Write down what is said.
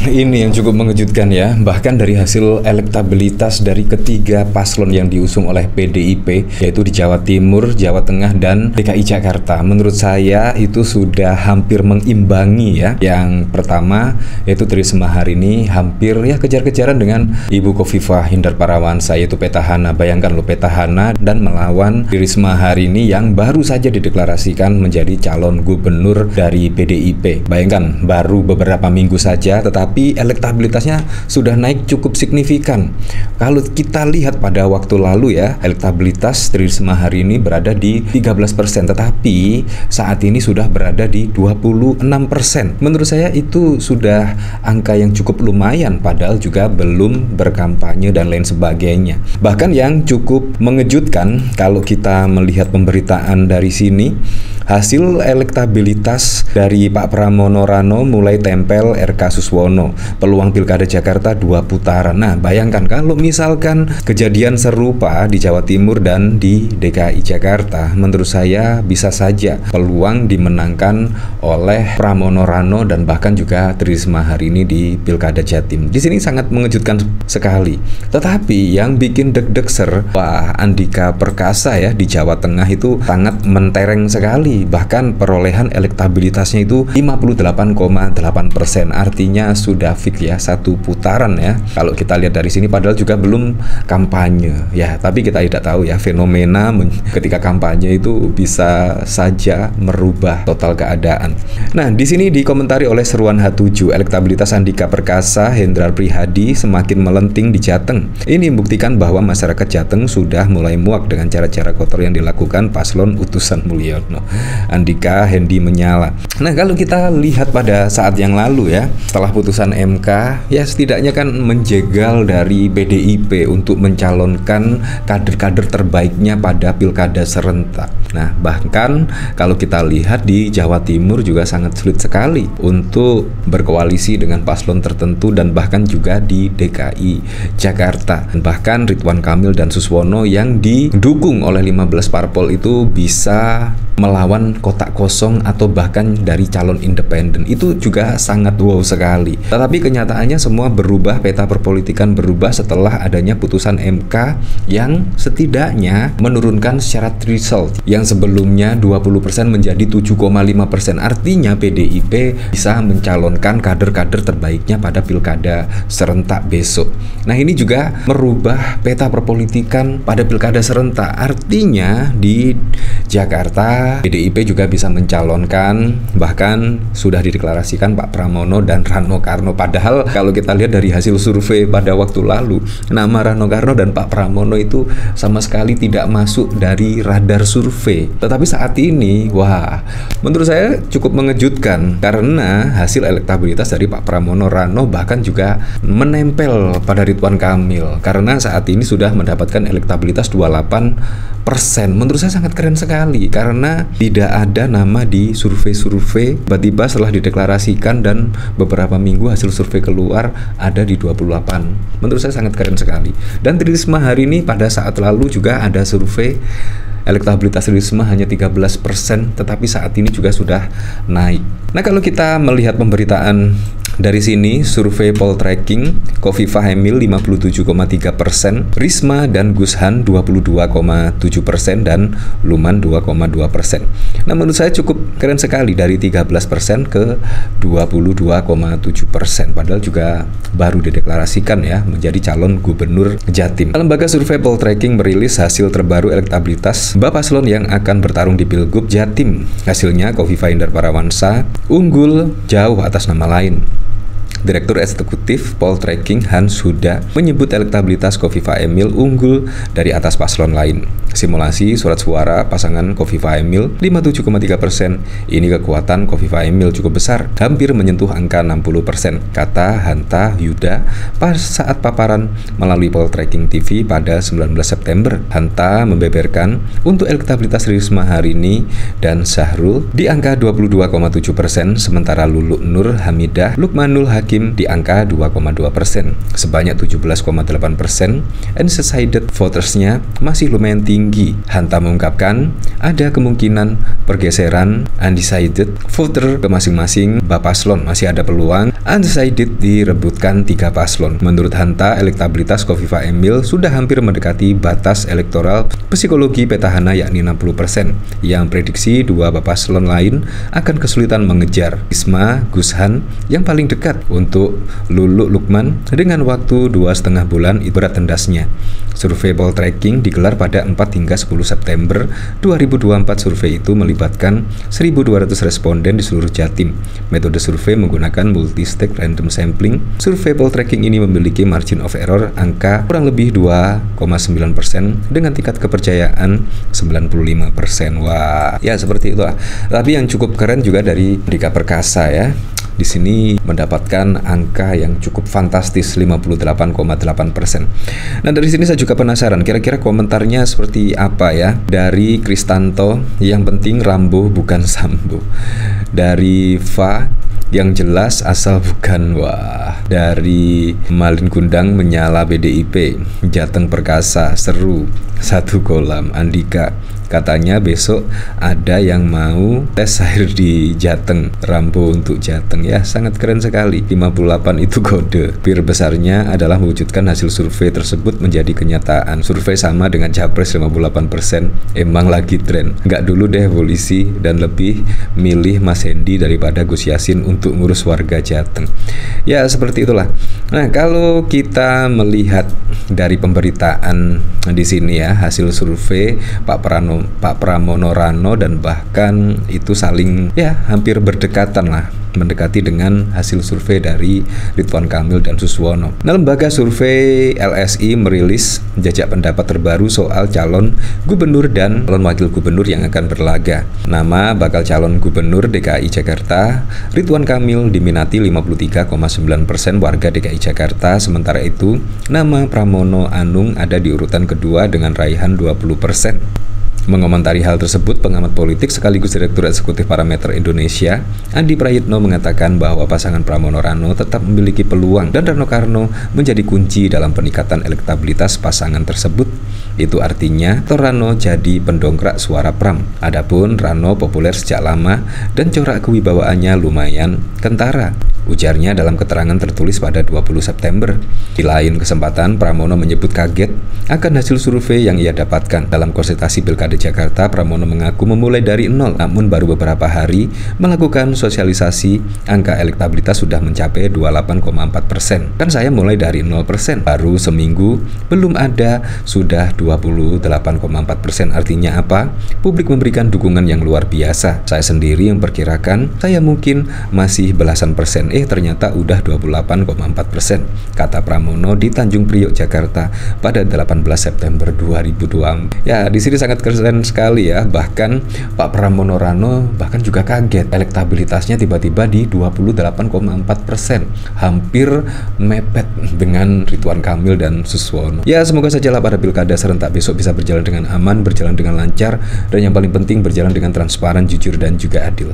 Ini yang cukup mengejutkan ya, bahkan dari hasil elektabilitas dari ketiga paslon yang diusung oleh PDIP, yaitu di Jawa Timur, Jawa Tengah, dan DKI Jakarta. Menurut saya itu sudah hampir mengimbangi ya. Yang pertama yaitu Trisma hari ini hampir ya kejar-kejaran dengan Ibu Khofifah Indar Parawansa, yaitu petahana. Bayangkan loh, petahana dan melawan Trisma hari ini yang baru saja dideklarasikan menjadi calon gubernur dari PDIP. Bayangkan, baru beberapa minggu saja tetapi elektabilitasnya sudah naik cukup signifikan. Kalau kita lihat pada waktu lalu ya, elektabilitas Trisma hari ini berada di 13%, tetapi saat ini sudah berada di 26%. Menurut saya itu sudah angka yang cukup lumayan, padahal juga belum berkampanye dan lain sebagainya. Bahkan yang cukup mengejutkan kalau kita melihat pemberitaan dari sini, hasil elektabilitas dari Pak Pramono Rano mulai tempel RK Suswono, peluang Pilkada Jakarta 2 putaran. Nah, bayangkan kalau misalkan kejadian serupa di Jawa Timur dan di DKI Jakarta, menurut saya bisa saja peluang dimenangkan oleh Pramono Rano dan bahkan juga Trisma hari ini di Pilkada Jatim. Di sini sangat mengejutkan sekali. Tetapi yang bikin deg-degser, Pak Andika Perkasa ya di Jawa Tengah itu sangat mentereng sekali. Bahkan perolehan elektabilitasnya itu 58,8%. Artinya sudah fix ya, 1 putaran ya. Kalau kita lihat dari sini, padahal juga belum kampanye ya. Tapi kita tidak tahu ya, fenomena ketika kampanye itu bisa saja merubah total keadaan. Nah, di sini dikomentari oleh Seruan H7, elektabilitas Andika Perkasa, Hendrar Prihadi semakin melenting di Jateng. Ini membuktikan bahwa masyarakat Jateng sudah mulai muak dengan cara-cara kotor yang dilakukan paslon utusan Mulyono. Andika Hendi menyala. Nah, kalau kita lihat pada saat yang lalu ya, setelah putusan MK ya, setidaknya kan menjegal dari PDIP untuk mencalonkan kader-kader terbaiknya pada pilkada serentak. Nah, bahkan kalau kita lihat di Jawa Timur juga sangat sulit sekali untuk berkoalisi dengan paslon tertentu, dan bahkan juga di DKI Jakarta. Bahkan Ridwan Kamil dan Suswono yang didukung oleh 15 parpol itu bisa melawan kotak kosong atau bahkan dari calon independen. Itu juga sangat wow sekali. Tetapi kenyataannya semua berubah, peta perpolitikan berubah setelah adanya putusan MK yang setidaknya menurunkan syarat threshold yang sebelumnya 20% menjadi 7,5%. Artinya PDIP bisa mencalonkan kader-kader terbaiknya pada pilkada serentak besok. Nah, ini juga merubah peta perpolitikan pada pilkada serentak. Artinya di Jakarta PDIP juga bisa mencalonkan, bahkan sudah dideklarasikan Pak Pramono dan Rano Karno. Padahal kalau kita lihat dari hasil survei pada waktu lalu, nama Rano Karno dan Pak Pramono itu sama sekali tidak masuk dari radar survei. Tetapi saat ini, wah, menurut saya cukup mengejutkan karena hasil elektabilitas dari Pak Pramono Rano bahkan juga menempel pada Ridwan Kamil, karena saat ini sudah mendapatkan elektabilitas 28%. Menurut saya sangat keren sekali karena tidak ada nama di survei-survei, tiba-tiba setelah dideklarasikan dan beberapa minggu hasil survei keluar ada di 28. Menurut saya sangat keren sekali. Dan Trisma hari ini pada saat lalu juga ada survei elektabilitas Trisma hanya 13%, tetapi saat ini juga sudah naik. Nah, kalau kita melihat pemberitaan dari sini, survei Poltreking, Khofifah Emil 57,3%, Risma dan Gushan 22,7%, dan Luman 2,2%. Nah, menurut saya cukup keren sekali, dari 13% ke 22,7%. Padahal juga baru dideklarasikan ya menjadi calon gubernur Jatim. Lembaga survei Poltreking merilis hasil terbaru elektabilitas paslon yang akan bertarung di Pilgub Jatim. Hasilnya Khofifah Indar Parawansa unggul jauh atas nama lain. Direktur Eksekutif Poltreking Hans Huda menyebut elektabilitas Khofifah Emil unggul dari atas paslon lain. Simulasi surat suara pasangan Khofifah Emil 57,3%. Ini kekuatan Khofifah Emil cukup besar, hampir menyentuh angka 60%, kata Hanta Yuda pas saat paparan melalui Poltreking TV pada 19 September. Hanta membeberkan untuk elektabilitas Risma hari ini dan Syahrul di angka 22,7%, sementara Luluk Nur Hamidah Lukmanul Hakim di angka 2,2%. Sebanyak 17,8% undecided votersnya masih lumayan tinggi. Hanta mengungkapkan ada kemungkinan pergeseran undecided voter ke masing-masing paslon. Masih ada peluang undecided direbutkan 3 paslon. Menurut Hanta, elektabilitas Khofifah Emil sudah hampir mendekati batas elektoral psikologi petahana yakni 60%, yang prediksi 2 paslon lain akan kesulitan mengejar Risma Gushan yang paling dekat untuk Luluk Lukman dengan waktu 2,5 bulan itu berat tendasnya. Survei Poltreking digelar pada 4 hingga 10 September 2024. Survei itu melibatkan 1.200 responden di seluruh Jatim. Metode survei menggunakan multi-stage random sampling. Survei Poltreking ini memiliki margin of error angka kurang lebih 2,9% dengan tingkat kepercayaan 95%. Wah, ya seperti itu lah. Tapi yang cukup keren juga dari Mardika Perkasa ya. Di sini mendapatkan angka yang cukup fantastis 58,8%. Nah, dari sini saya juga penasaran kira-kira komentarnya seperti apa ya dari Kristanto, yang penting Rambo bukan Sambo. Dari Fa, yang jelas asal bukan. Wah, dari Malin Gundang menyala PDIP. Jateng Perkasa seru, 1 kolam. Andika, katanya besok ada yang mau tes air di Jateng. Rambo untuk Jateng, ya sangat keren sekali. 58 itu kode. Bir besarnya adalah mewujudkan hasil survei tersebut menjadi kenyataan. Survei sama dengan Capres 58%. Emang lagi tren. Nggak dulu deh polisi dan lebih milih Mas Hendi daripada Gus Yassin untuk ngurus warga Jateng. Ya seperti itulah. Nah, kalau kita melihat dari pemberitaan di sini ya, hasil survei Pak Pramono Rano dan bahkan itu saling ya hampir berdekatan lah, mendekati dengan hasil survei dari Ridwan Kamil dan Suswono. Nah, lembaga survei LSI merilis jajak pendapat terbaru soal calon gubernur dan calon wakil gubernur yang akan berlaga. Nama bakal calon gubernur DKI Jakarta Ridwan Kamil diminati 53,9% warga DKI Jakarta, sementara itu nama Pramono Anung ada di urutan kedua dengan raihan 20%. Mengomentari hal tersebut, pengamat politik sekaligus Direktur Eksekutif Parameter Indonesia, Andi Prayitno, mengatakan bahwa pasangan Pramono Rano tetap memiliki peluang dan Rano Karno menjadi kunci dalam peningkatan elektabilitas pasangan tersebut. Itu artinya Rano jadi pendongkrak suara Pram. Adapun Rano populer sejak lama dan corak kewibawaannya lumayan kentara, ujarnya dalam keterangan tertulis pada 20 September. Di lain kesempatan, Pramono menyebut kaget akan hasil survei yang ia dapatkan. Dalam konsultasi Pilkada Jakarta, Pramono mengaku memulai dari nol, namun baru beberapa hari melakukan sosialisasi, angka elektabilitas sudah mencapai 28,4%. Kan saya mulai dari 0%, baru seminggu, belum ada, sudah 28,4%. Artinya apa? Publik memberikan dukungan yang luar biasa. Saya sendiri yang perkirakan saya mungkin masih belasan persen, ternyata udah 28,4%, kata Pramono di Tanjung Priok, Jakarta pada 18 September 2020. Ya, di sini sangat keren sekali ya. Bahkan Pak Pramono Rano bahkan juga kaget elektabilitasnya tiba-tiba di 28,4%, hampir mepet dengan Ridwan Kamil dan Suswono. Ya, semoga sajalah pada pilkada serentak besok bisa berjalan dengan aman, berjalan dengan lancar, dan yang paling penting berjalan dengan transparan, jujur, dan juga adil.